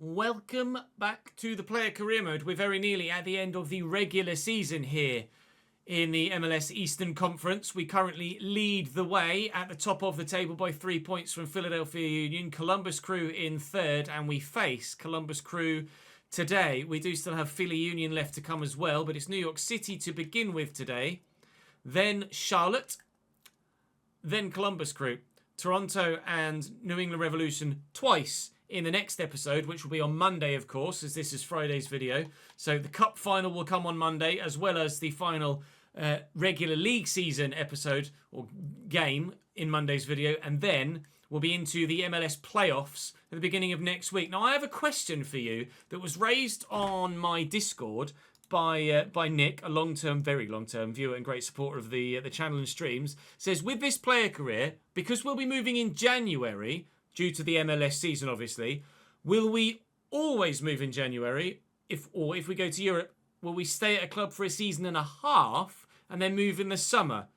Welcome back to the player career mode. We're very nearly at the end of the regular season here in the MLS Eastern Conference. We currently lead the way at the top of the table by 3 points from Philadelphia Union. Columbus Crew in third, and we face Columbus Crew today. We do still have Philly Union left to come as well, but it's New York City to begin with today. Then Charlotte, then Columbus Crew. Toronto and New England Revolution twice in the next episode, which will be on Monday, of course, as this is Friday's video. So the Cup final will come on Monday, as well as the final regular league season episode or game in Monday's video. And then we'll be into the MLS playoffs at the beginning of next week. Now, I have a question for you that was raised on my Discord by Nick, a very long-term viewer and great supporter of the channel and streams. Says, with this player career, because we'll be moving in January, due to the MLS season, obviously, will we always move in January? If we go to Europe, will we stay at a club for a season and a half and then move in the summer?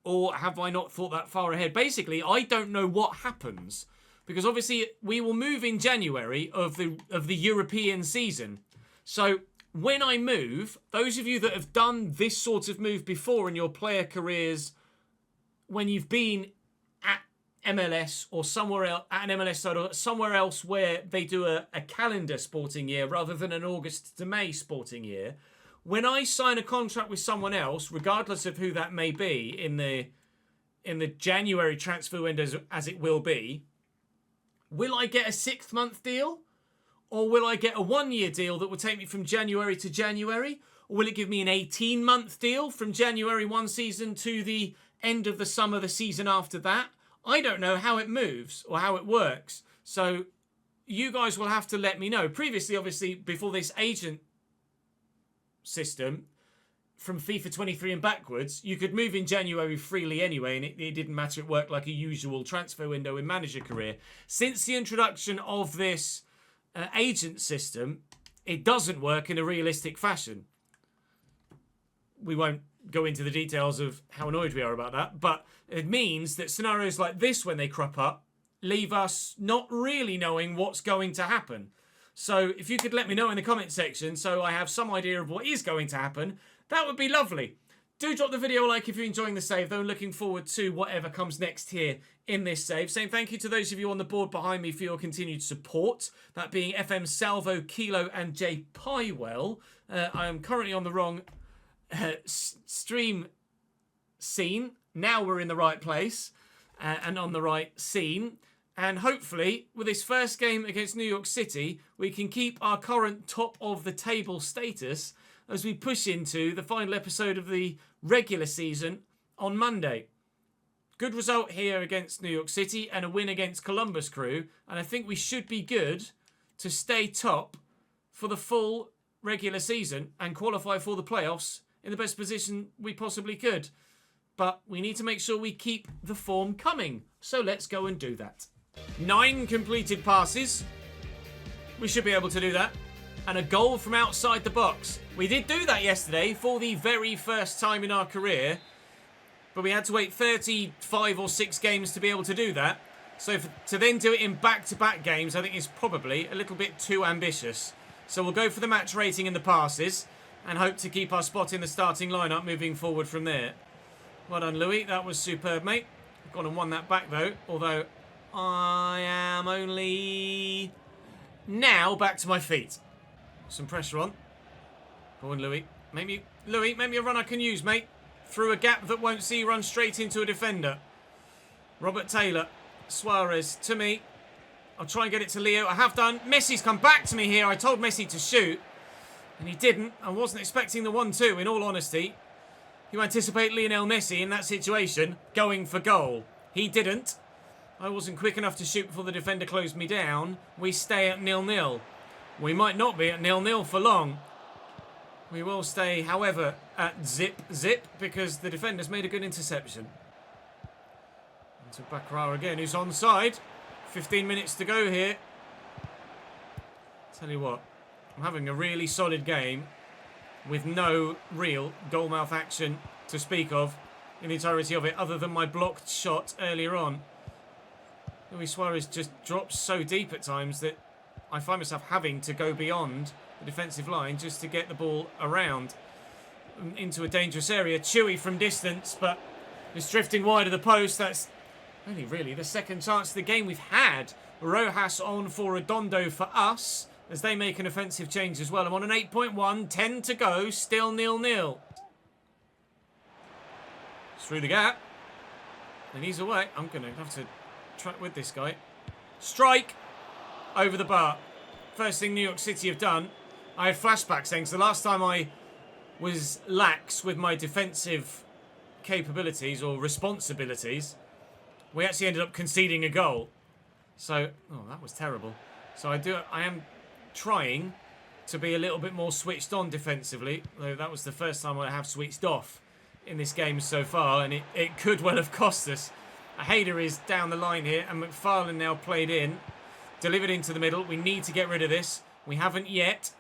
Or have I not thought that far ahead? Basically, I don't know what happens, because obviously we will move in January of the European season. So when I move, those of you that have done this sort of move before in your player careers, when you've been at MLS or somewhere else, at an MLS side or somewhere else where they do a calendar sporting year rather than an August to May sporting year, when I sign a contract with someone else, regardless of who that may be in the January transfer window as it will be, will I get a 6-month deal? Or will I get a 1-year deal that will take me from January to January? Or will it give me an 18-month deal from January one season to the end of the summer the season after that? I don't know how it moves or how it works. So you guys will have to let me know. Previously, obviously, before this agent system, from FIFA 23 and backwards, you could move in January freely anyway, and it didn't matter. It worked like a usual transfer window in manager career. Since the introduction of this agent system, it doesn't work in a realistic fashion. We won't go into the details of how annoyed we are about that, but it means that scenarios like this, when they crop up, leave us not really knowing what's going to happen. So if you could let me know in the comment section so I have some idea of what is going to happen, that would be lovely. Do drop the video a like if you're enjoying the save, though. Looking forward to whatever comes next here in this save. Saying thank you to those of you on the board behind me for your continued support. That being FM Salvo, Kilo and J Pywell. I am currently on the wrong stream scene. Now we're in the right place and on the right scene. And hopefully, with this first game against New York City, we can keep our current top of the table status as we push into the final episode of the regular season on Monday. Good result here against New York City and a win against Columbus Crew. And I think we should be good to stay top for the full regular season and qualify for the playoffs in the best position we possibly could. But we need to make sure we keep the form coming. So let's go and do that. 9 completed passes. We should be able to do that. And a goal from outside the box. We did do that yesterday for the very first time in our career. But we had to wait 35 or 6 games to be able to do that. So to then do it in back-to-back games, I think is probably a little bit too ambitious. So we'll go for the match rating and the passes and hope to keep our spot in the starting lineup moving forward from there. Well done, Louis. That was superb, mate. I've gone and won that back, though. Although I am only now back to my feet. Some pressure on. Go on, Louis. Maybe a run I can use, mate. Through a gap that won't see you run straight into a defender. Robert Taylor. Suarez to me. I'll try and get it to Leo. I have done. Messi's come back to me here. I told Messi to shoot. And he didn't. I wasn't expecting the 1-2, in all honesty. You anticipate Lionel Messi in that situation going for goal. He didn't. I wasn't quick enough to shoot before the defender closed me down. We stay at 0-0. We might not be at 0-0 for long. We will stay, however, at zip, because the defender's made a good interception. Into Bakrar again, who's onside. 15 minutes to go here. Tell you what, I'm having a really solid game with no real goalmouth action to speak of in the entirety of it, other than my blocked shot earlier on. Luis Suarez just drops so deep at times that I find myself having to go beyond the defensive line just to get the ball around into a dangerous area. Chewy from distance, but it's drifting wide of the post. That's only really the second chance of the game we've had. Rojas on for Redondo for us as they make an offensive change as well. I'm on an 8.1, 10 to go, still 0-0. Through the gap. And he's away. I'm going to have to track with this guy. Strike over the bar. First thing New York City have done. I had flashbacks saying the last time I was lax with my defensive capabilities or responsibilities, we actually ended up conceding a goal. So, oh, that was terrible. So I am trying to be a little bit more switched on defensively, though that was the first time I have switched off in this game so far, and it could well have cost us. Hayder is down the line here, and McFarlane now played in. Delivered into the middle. We need to get rid of this. We haven't yet.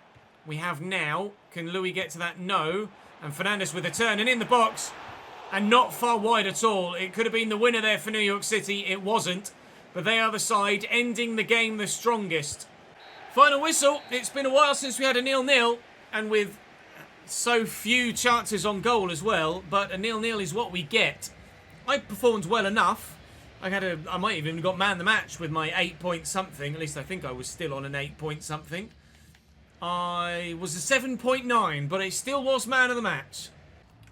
We have now. Can Louis get to that? No. And Fernandes with a turn, and in the box. And not far wide at all. It could have been the winner there for New York City. It wasn't. But they are the side ending the game the strongest. Final whistle. It's been a while since we had a 0-0. And with so few chances on goal as well. But a 0-0 is what we get. I performed well enough. I might have even got man of the match with my 8 something. At least I think I was still on an 8 something. I was a 7.9, but it still was man of the match.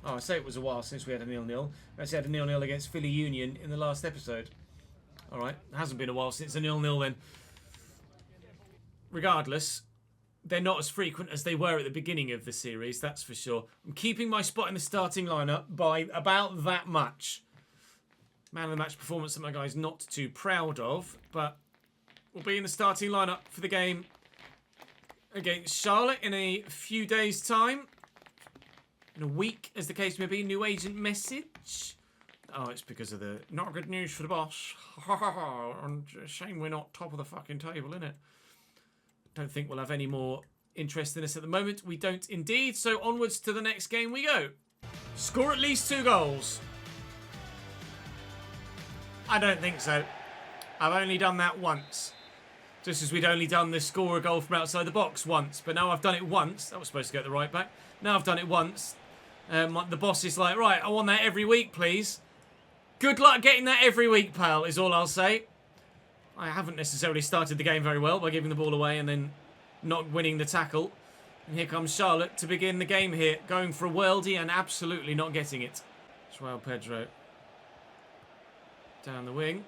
Oh, I say it was a while since we had a 0-0. We actually had a 0-0 against Philly Union in the last episode. Alright, it hasn't been a while since a 0-0 then. Regardless, they're not as frequent as they were at the beginning of the series, that's for sure. I'm keeping my spot in the starting lineup by about that much. Man of the match performance that my guy's not too proud of, but we'll be in the starting lineup for the game against Charlotte in a few days' time. In a week, as the case may be. New agent message. Oh, it's because of the not good news for the boss. And shame we're not top of the fucking table, innit? Don't think we'll have any more interest in us at the moment. We don't indeed. So onwards to the next game we go. Score at least 2 goals. I don't think so. I've only done that once. Just as we'd only done the score a goal from outside the box once. But now I've done it once. That was supposed to go at the right back. Now I've done it once. The boss is like, right, I want that every week, please. Good luck getting that every week, pal, is all I'll say. I haven't necessarily started the game very well by giving the ball away and then not winning the tackle. And here comes Charlotte to begin the game here. Going for a worldie and absolutely not getting it. Joao Pedro. Down the wing.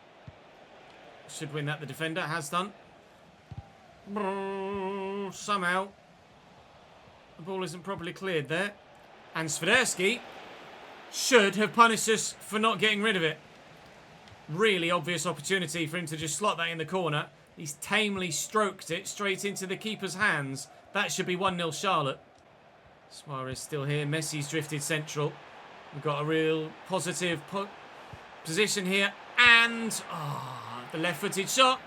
Should win that, the defender. Has done. Somehow. The ball isn't properly cleared there. And Swiderski should have punished us for not getting rid of it. Really obvious opportunity for him to just slot that in the corner. He's tamely stroked it straight into the keeper's hands. That should be 1-0 Charlotte. Suarez still here. Messi's drifted central. We've got a real positive position here. And the left-footed shot.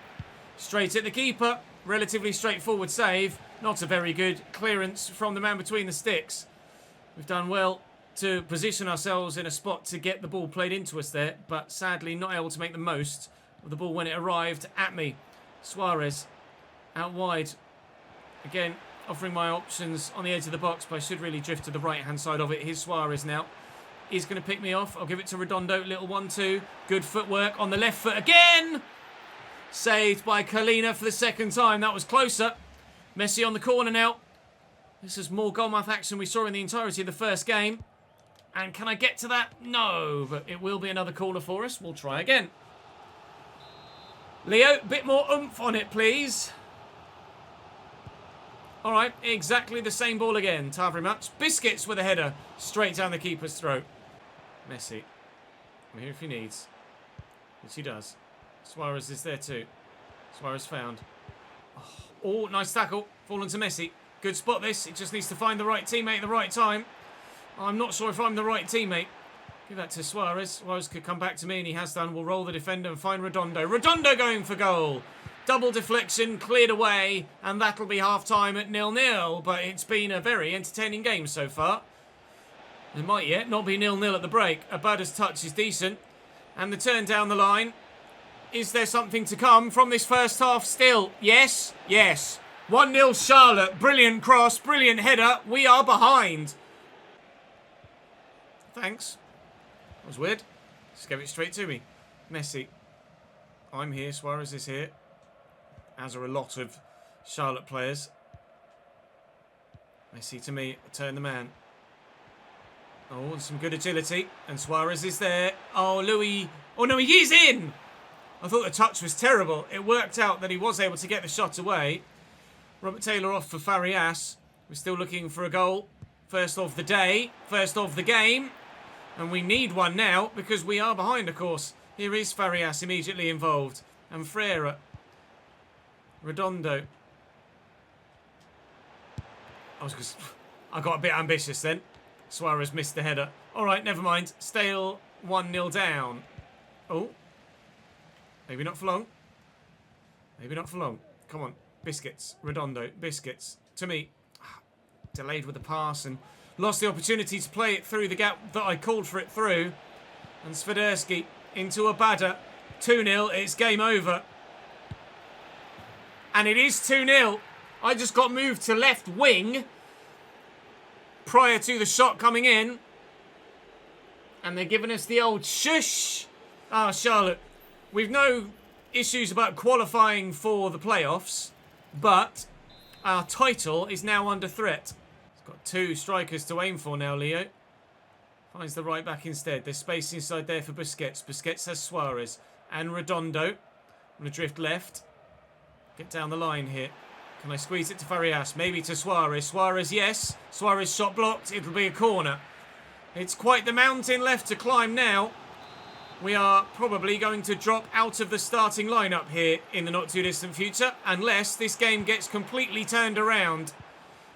Straight at the keeper. Relatively straightforward save. Not a very good clearance from the man between the sticks. We've done well to position ourselves in a spot to get the ball played into us there, but sadly not able to make the most of the ball when it arrived at me. Suarez out wide. Again, offering my options on the edge of the box, but I should really drift to the right-hand side of it. Here's Suarez now. He's going to pick me off. I'll give it to Redondo. Little 1-2. Good footwork on the left foot again. Saved by Kalina for the second time. That was closer. Messi on the corner now. This is more goalmouth action we saw in the entirety of the first game. And can I get to that? No, but it will be another corner for us. We'll try again. Leo, a bit more oomph on it, please. All right, exactly the same ball again. Time very much. Biscuits with a header straight down the keeper's throat. Messi. I'm here if he needs. Which he does. Suarez is there too. Suarez found. Oh, nice tackle. Fallen to Messi. Good spot this. It just needs to find the right teammate at the right time. I'm not sure if I'm the right teammate. Give that to Suarez. Suarez could come back to me, and he has done. We'll roll the defender and find Redondo. Redondo going for goal. Double deflection, cleared away, and that'll be half-time at 0-0. But it's been a very entertaining game so far. It might yet not be 0-0 at the break. Abada's touch is decent. And the turn down the line. Is there something to come from this first half still? Yes. Yes. 1-0 Charlotte. Brilliant cross, brilliant header. We are behind. Thanks. That was weird. Just gave it straight to me. Messi. I'm here. Suarez is here. As are a lot of Charlotte players. Messi to me. Turn the man. Oh, and some good agility. And Suarez is there. Oh, Louis. Oh, no, he is in. I thought the touch was terrible. It worked out that he was able to get the shot away. Robert Taylor off for Farias. We're still looking for a goal. First of the day. First of the game. And we need one now because we are behind, of course. Here is Farias immediately involved. And Freire. Redondo. I got a bit ambitious then. Suarez missed the header. All right, never mind. Still 1-0 down. Oh. Maybe not for long. Maybe not for long. Come on. Biscuits. Redondo. Biscuits. To me. Delayed with the pass and lost the opportunity to play it through the gap that I called for it through. And Swiderski into a batter. 2-0. It's game over. And it is 2-0. I just got moved to left wing prior to the shot coming in. And they're giving us the old shush. Ah, Charlotte. We've no issues about qualifying for the playoffs, but our title is now under threat. He's got 2 strikers to aim for now, Leo. Finds the right back instead. There's space inside there for Busquets. Busquets has Suarez and Redondo. I'm going to drift left. Get down the line here. Can I squeeze it to Farias? Maybe to Suarez. Suarez, yes. Suarez shot blocked. It'll be a corner. It's quite the mountain left to climb now. We are probably going to drop out of the starting lineup here in the not too distant future, unless this game gets completely turned around,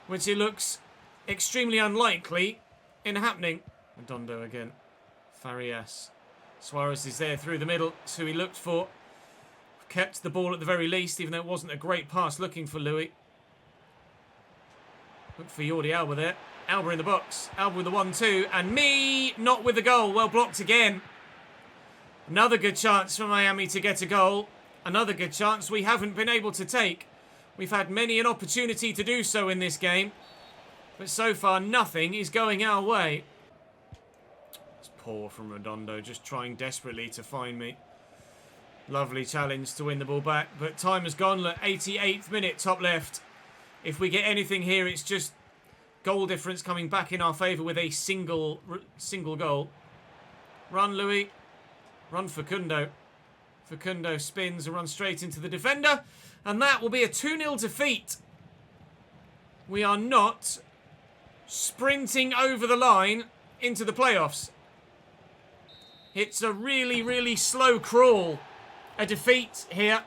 which it looks extremely unlikely in happening. Redondo again. Farias. Suarez is there through the middle. That's who he looked for. Kept the ball at the very least, even though it wasn't a great pass looking for Louis. Look for Jordi Alba there. Alba in the box. Alba with the 1-2. And me not with the goal. Well blocked again. Another good chance for Miami to get a goal. Another good chance we haven't been able to take. We've had many an opportunity to do so in this game. But so far, nothing is going our way. It's poor from Redondo, just trying desperately to find me. Lovely challenge to win the ball back. But time has gone. Look, 88th minute, top left. If we get anything here, it's just goal difference coming back in our favour with a single goal. Run, Louis. Run Facundo. Facundo spins and runs straight into the defender. And that will be a 2-0 defeat. We are not sprinting over the line into the playoffs. It's a really, really slow crawl. A defeat here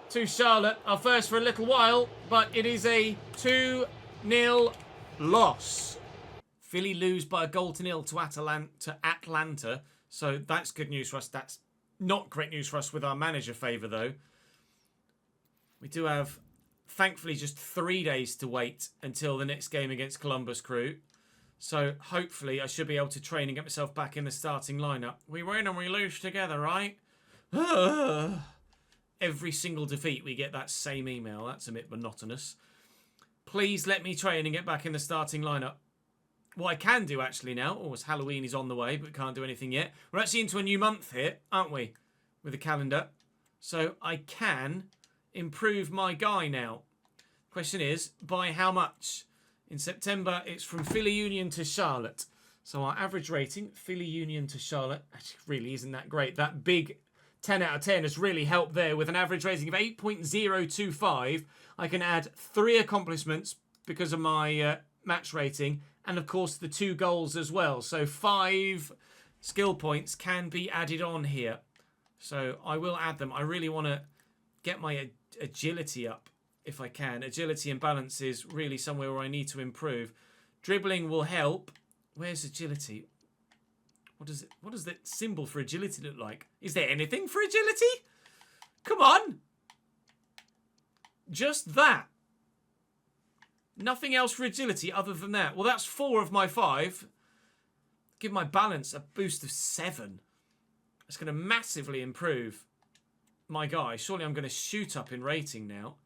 to Charlotte. Our first for a little while, but it is a 2-0 loss. Philly lose by a 0-0 to Atlanta. So that's good news for us. That's not great news for us with our manager favour, though. We do have, thankfully, just 3 days to wait until the next game against Columbus Crew. So hopefully I should be able to train and get myself back in the starting lineup. We win and we lose together, right? Every single defeat we get that same email. That's a bit monotonous. Please let me train and get back in the starting lineup. What I can do actually now, as Halloween is on the way, but we can't do anything yet. We're actually into a new month here, aren't we? With the calendar. So I can improve my guy now. Question is, by how much? In September, it's from Philly Union to Charlotte. So our average rating, Philly Union to Charlotte, actually really isn't that great. That big 10 out of 10 has really helped there. With an average rating of 8.025, I can add 3 accomplishments because of my match rating. And, of course, the 2 goals as well. So 5 skill points can be added on here. So I will add them. I really want to get my agility up if I can. Agility and balance is really somewhere where I need to improve. Dribbling will help. Where's agility? What does the symbol for agility look like? Is there anything for agility? Come on. Just that. Nothing else for agility other than that. Well, that's 4 of my 5. Give my balance a boost of 7. It's going to massively improve my guy. Surely I'm going to shoot up in rating now.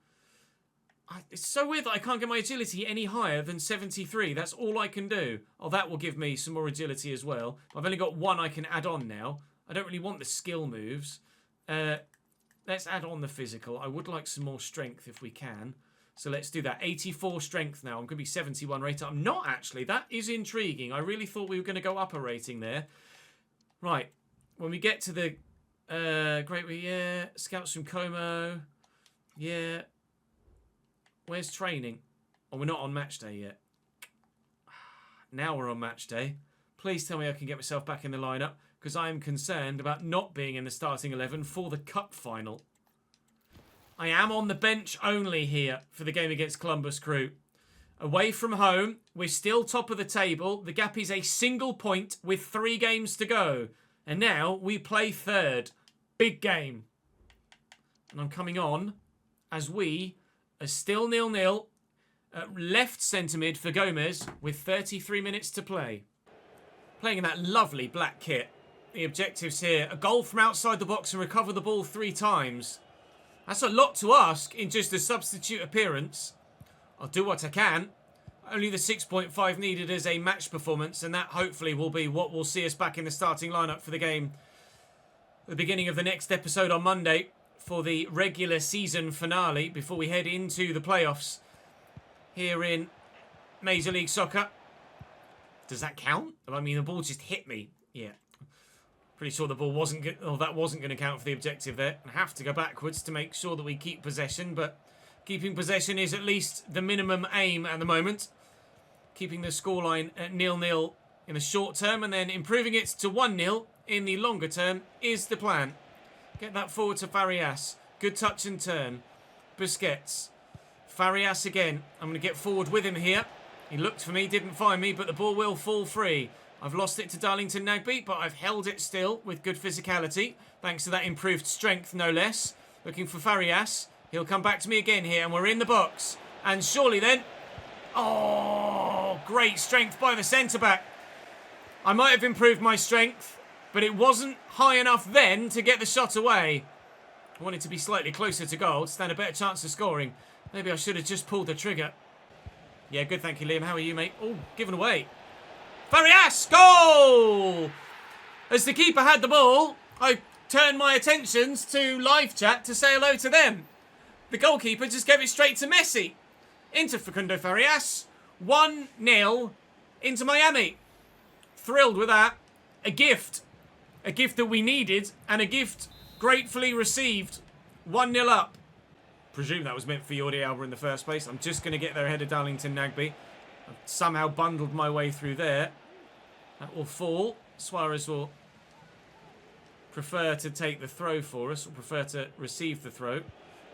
It's so weird that I can't get my agility any higher than 73. That's all I can do. Oh, that will give me some more agility as well. I've only got one I can add on now. I don't really want the skill moves. Let's add on the physical. I would like some more strength if we can. So let's do that. 84 strength now. I'm going to be 71 rating. I'm not actually. That is intriguing. I really thought we were going to go up a rating there. Right. When we get to the scouts from Como. Yeah. Where's training? Oh, we're not on match day yet. Now we're on match day. Please tell me I can get myself back in the lineup, because I am concerned about not being in the starting 11 for the cup final. I am on the bench only here for the game against Columbus Crew. Away from home, we're still top of the table. The gap is a single point with 3 games to go. And now we play third. Big game. And I'm coming on as we are still 0-0 at left centre mid for Gomez with 33 minutes to play. Playing in that lovely black kit. The objectives here, a goal from outside the box and recover the ball 3 times. That's a lot to ask in just a substitute appearance. I'll do what I can. Only the 6.5 needed as a match performance, and that hopefully will be what will see us back in the starting lineup for the game at the beginning of the next episode on Monday for the regular season finale before we head into the playoffs here in Major League Soccer. Does that count? I mean, the ball just hit me. Yeah. Pretty sure the ball wasn't good. Oh, that wasn't going to count for the objective there. I have to go backwards to make sure that we keep possession, but keeping possession is at least the minimum aim at the moment. Keeping the scoreline at 0-0 in the short term and then improving it to 1-0 in the longer term is the plan. Get that forward to Farias. Good touch and turn. Busquets. Farias again. I'm going to get forward with him here. He looked for me, didn't find me, but the ball will fall free. I've lost it to Darlington Nagbe, but I've held it still with good physicality, thanks to that improved strength, no less. Looking for Farias. He'll come back to me again here, and we're in the box. And surely then... Oh, great strength by the centre-back. I might have improved my strength, but it wasn't high enough then to get the shot away. I wanted to be slightly closer to goal, to stand a better chance of scoring. Maybe I should have just pulled the trigger. Yeah, good, thank you, Liam. How are you, mate? Oh, given away. Farias, goal! As the keeper had the ball, I turned my attentions to live chat to say hello to them. The goalkeeper just gave it straight to Messi. Into Facundo Farias. 1-0 into Miami. Thrilled with that. A gift. A gift that we needed and a gift gratefully received. 1-0 up. Presume that was meant for Jordi Alba in the first place. I'm just going to get there ahead of Darlington Nagbe. I've somehow bundled my way through there. That will fall. Suarez will prefer to take the throw for us, or prefer to receive the throw.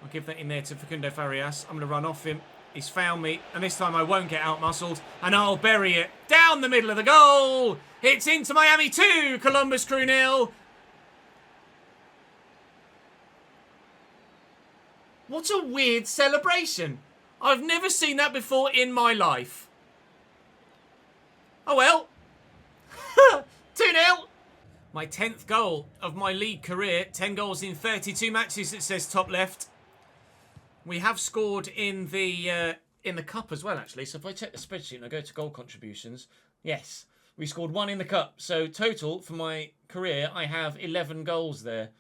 I'll give that in there to Facundo Farias. I'm going to run off him. He's found me, and this time I won't get out-muscled, and I'll bury it down the middle of the goal. It's into Miami 2, Columbus Crew 0. What a weird celebration. I've never seen that before in my life. Oh well. 2-0. My 10th goal of my league career. 10 goals in 32 matches, it says top left. We have scored in the cup as well, actually. So if I check the spreadsheet and I go to goal contributions, yes, we scored 1 in the cup. So total for my career, I have 11 goals there.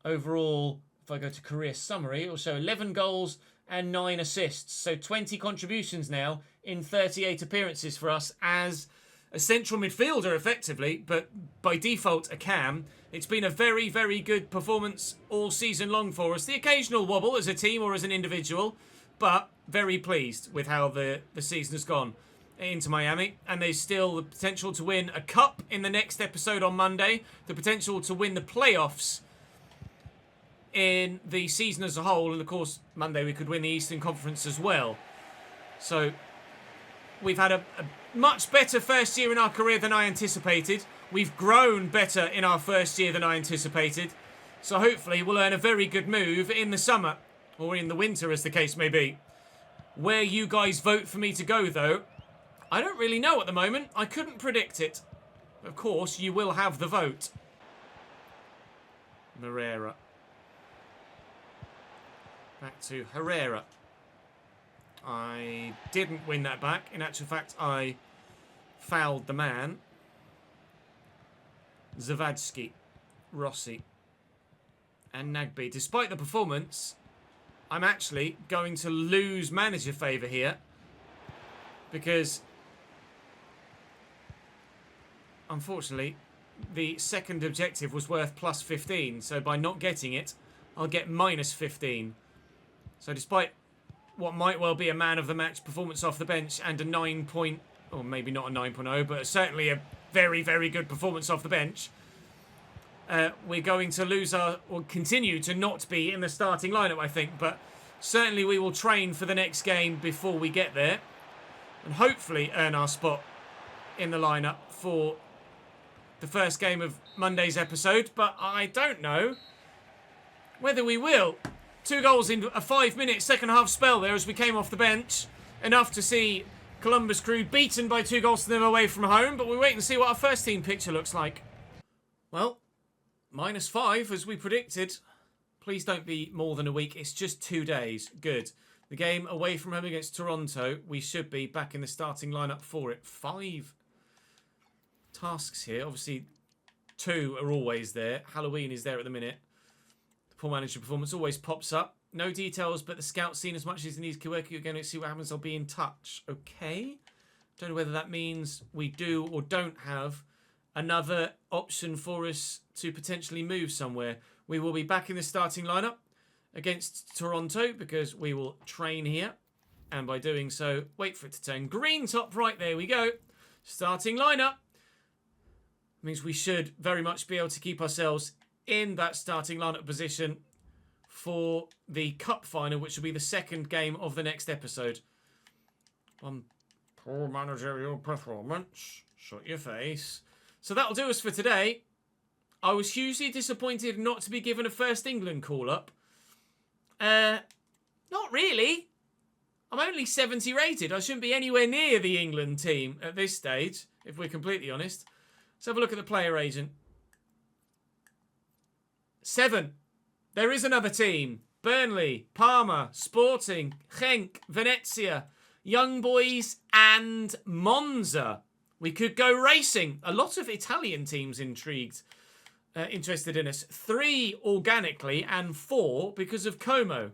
Overall, if I go to career summary, it'll show 11 goals and 9 assists. So 20 contributions now in 38 appearances for us as a central midfielder, effectively, but by default a cam. It's been a very, very good performance all season long for us. The occasional wobble as a team or as an individual, but very pleased with how the season has gone into Miami. And there's still the potential to win a cup in the next episode on Monday. The potential to win the playoffs in the season as a whole. And of course, Monday we could win the Eastern Conference as well. So we've had a much better first year in our career than I anticipated. We've grown better in our first year than I anticipated. So hopefully we'll earn a very good move in the summer. Or in the winter, as the case may be. Where you guys vote for me to go, though, I don't really know at the moment. I couldn't predict it. Of course, you will have the vote. Herrera. Back to Herrera. I didn't win that back. In actual fact, I fouled the man. Zawadzki, Rossi, and Nagby. Despite the performance, I'm actually going to lose manager favour here. Because, unfortunately, the second objective was worth plus 15. So by not getting it, I'll get minus 15. So despite what might well be a man of the match performance off the bench and a 9 point, or maybe not a 9.0, but certainly a very, very good performance off the bench, we're going to lose or continue to not be in the starting lineup, I think. But certainly we will train for the next game before we get there. And hopefully earn our spot in the lineup for the first game of Monday's episode. But I don't know whether we will. 2 goals in a 5-minute second half spell there as we came off the bench. Enough to see Columbus Crew beaten by 2 goals to them away from home. But we'll wait and see what our first team picture looks like. Well, -5 as we predicted. Please don't be more than a week. It's just 2 days. Good. The game away from home against Toronto, we should be back in the starting lineup for it. 5 tasks here. Obviously, 2 are always there. Halloween is there at the minute. The poor manager performance always pops up. No details, but the scout's seen as much as he needs to work. You're going to see what happens. I'll be in touch. Okay. Don't know whether that means we do or don't have another option for us to potentially move somewhere. We will be back in the starting lineup against Toronto because we will train here. And by doing so, wait for it to turn green top right. There we go. Starting lineup. Means we should very much be able to keep ourselves in that starting lineup position for the cup final, which will be the second game of the next episode. Poor managerial performance. Shut your face. So that'll do us for today. I was hugely disappointed not to be given a first England call-up. Not really. I'm only 70 rated. I shouldn't be anywhere near the England team at this stage, if we're completely honest. Let's have a look at the player agent. 7. There is another team. Burnley, Parma, Sporting, Genk, Venezia, Young Boys and Monza. We could go racing. A lot of Italian teams interested in us. 3 organically and 4 because of Como.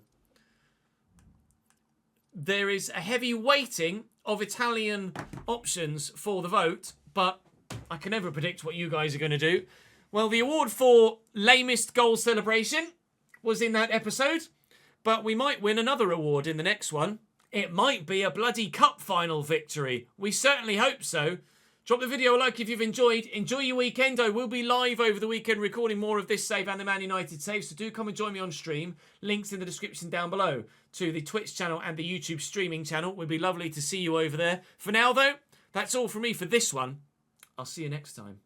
There is a heavy weighting of Italian options for the vote, but I can never predict what you guys are going to do. Well, the award for lamest goal celebration was in that episode, but we might win another award in the next one. It might be a bloody cup final victory. We certainly hope so. Drop the video a like if you've enjoyed. Enjoy your weekend. I will be live over the weekend recording more of this save and the Man United save, so do come and join me on stream. Links in the description down below to the Twitch channel and the YouTube streaming channel. It would be lovely to see you over there. For now, though, that's all from me for this one. I'll see you next time.